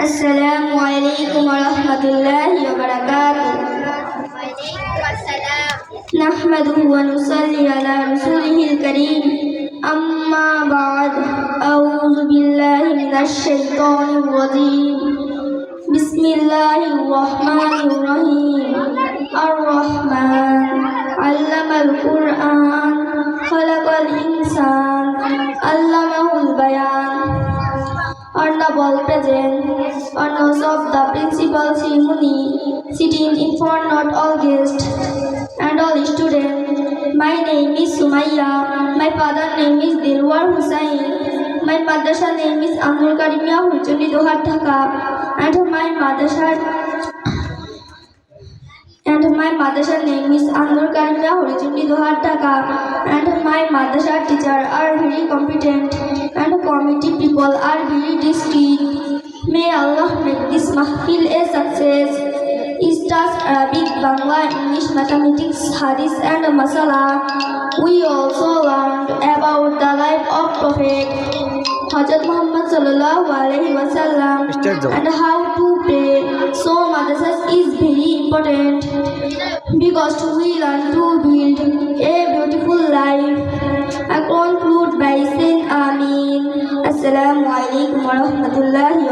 Assalamu alaikum warahmatullahi wabarakatuh. Nahmaduhu wa nusalli ala rasulihil kareem. Amma ba'd. A'udhu billahi minash shaitanir rajeem. Bismillahirrahmanirrahim. Ar-Rahman 'allamal Qur'an, khalaqal insan, 'allamahul bayan. Honorable President, honors of the principal ceremony, sitting in front of all guests and all students. My name is Sumaya. My father's name is Dilwar Hussain. My madrasa name is Abdul Karimia Hurjuni Dohar Dhaka, and my madrasa name is Abdul Karimia Hurjuni Dohar Dhaka, and my madrasa teachers are very competent and committee people are very discreet. May Allah make this mahfil a success. Ustaz Arabic, Bangla, English, mathematics, hadith and masala. We also learned about the life of Prophet Hazrat Muhammad sallallahu alaihi wasallam and how to pray. So madrasas is very important because we learn to build a beautiful life. I conclude by saying Ameen. Assalamu alaikum warahmatullahi